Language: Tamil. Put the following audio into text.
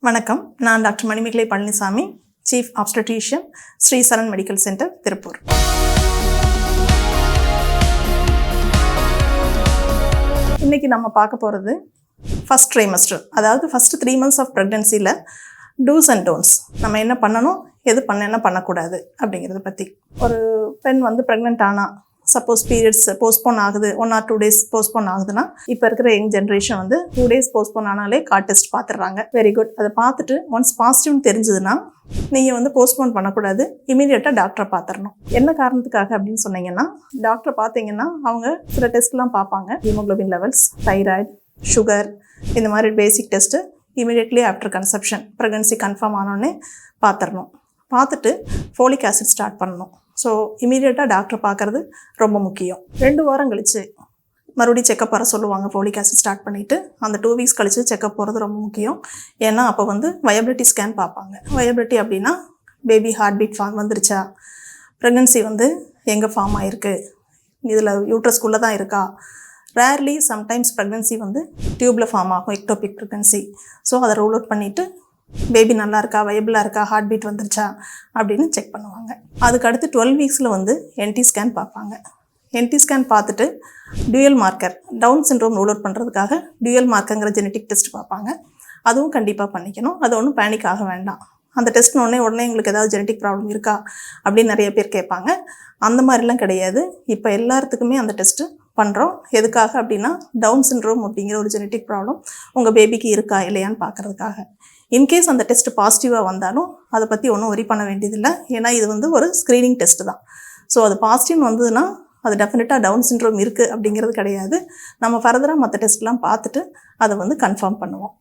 வணக்கம். நான் doctor Manimegalai Palanisamy, chief obstetrician, Sri Saran medical centre, Tiruppur. இன்னைக்கு நம்ம பார்க்க போகிறது ஃபர்ஸ்ட் ட்ரைமஸ்டர், அதாவது ஃபர்ஸ்ட் 3 months ஆஃப் ப்ரெக்னன்சியில் டூஸ் அண்ட் டோன்ட்ஸ், நம்ம என்ன பண்ணணும், எது என்ன பண்ணக்கூடாது அப்படிங்கிறத பற்றி. ஒரு பெண் ப்ரெக்னென்ட் ஆனால் சப்போஸ் பீரியட்ஸ் போஸ்ட்போன் ஆகுது, 1 or 2 days போஸ்ட்போன் ஆகுதுன்னா, இப்போ இருக்கிற யங் ஜென்ரேஷன் 2 days போஸ்ட்போன் ஆனாலே கார்ட் டெஸ்ட் பார்த்துடுறாங்க. Very good. அதை பார்த்துட்டு ஒன்ஸ் பாசிட்டிவ்னு தெரிஞ்சதுன்னா நீங்கள் போஸ்ட்போன் பண்ணக்கூடாது, இமீடியட்டாக டாக்டரை பார்த்துடணும். என்ன காரணத்துக்காக அப்படின்னு சொன்னீங்கன்னா, டாக்டரை பார்த்தீங்கன்னா அவங்க சில டெஸ்ட்லாம் பார்ப்பாங்க. ஹீமோக்ளோபின் லெவல்ஸ், தைராய்டு, சுகர், இந்த மாதிரி basic test immediately after conception pregnancy confirm ஆனோடனே பார்த்துடணும். பார்த்துட்டு ஃபோலிக் ஆசிட் ஸ்டார்ட் பண்ணணும். ஸோ இமீடியட்டாக டாக்டரை பார்க்குறது ரொம்ப முக்கியம். 2 வாரம் கழித்து மறுபடியும் செக்கப் வர சொல்லுவாங்க. ஃபோலிக் ஆசிட் ஸ்டார்ட் பண்ணிவிட்டு அந்த 2 weeks கழித்து செக்கப் போகிறது ரொம்ப முக்கியம். ஏன்னா அப்போ வயபிலிட்டி ஸ்கேன் பார்ப்பாங்க. வயபிலிட்டி அப்படின்னா பேபி ஹார்ட் பீட் ஃபார்ம் வந்துருச்சா, ப்ரெக்னன்சி எங்கே ஃபார்ம் ஆகிருக்கு, இதில் யூட்ரஸ்குள்ளே தான் இருக்கா. ரேர்லி சம்டைம்ஸ் ப்ரெக்னன்சி டியூப்பில் ஃபார்ம் ஆகும், எக்டோபிக் ப்ரெக்னன்சி. ஸோ அதை ரூல் அவுட் பண்ணிவிட்டு பேபி நல்லா இருக்கா, வயபிளாக இருக்கா, ஹார்ட் பீட் வந்துருச்சா அப்படின்னு செக் பண்ணுவாங்க. அதுக்கு அடுத்து 12 weeksல என்டி ஸ்கேன் பார்ப்பாங்க. என்டி ஸ்கேன் பார்த்துட்டு dual marker, down syndrome rule out பண்ணுறதுக்காக டியூயல் மார்க்கங்கிற ஜெனட்டிக் டெஸ்ட் பார்ப்பாங்க. அதுவும் கண்டிப்பாக பண்ணிக்கணும். அது ஒன்றும் பேனிக் ஆக வேண்டாம். அந்த டெஸ்ட் உடனே எங்களுக்கு ஏதாவது ஜெனட்டிக் ப்ராப்ளம் இருக்கா அப்படின்னு நிறைய பேர் கேட்பாங்க. அந்த மாதிரிலாம் கிடையாது. இப்போ எல்லாத்துக்குமே அந்த டெஸ்ட்டு பண்ணுறோம். எதுக்காக அப்படின்னா, டவுன் சிண்ட்ரோம் அப்படிங்கிற ஒரு ஜெனட்டிக் ப்ராப்ளம் உங்கள் பேபிக்கு இருக்கா இல்லையான்னு பார்க்குறதுக்காக. இன்கேஸ் அந்த டெஸ்ட் பாசிட்டிவாக வந்தாலும் அதை பற்றி ஒன்றும் ஒரி பண்ண வேண்டியதில்லை. ஏன்னா இது ஒரு ஸ்க்ரீனிங் டெஸ்ட்டு தான். ஸோ அது பாசிட்டிவ்னு வந்ததுன்னா அது டெஃபினட்டாக டவுன் சிண்ட்ரோம் இருக்குது அப்படிங்கிறது கிடையாது. நம்ம ஃபர்தராக மற்ற டெஸ்ட்லாம் பார்த்துட்டு அதை கன்ஃபார்ம் பண்ணுவோம்.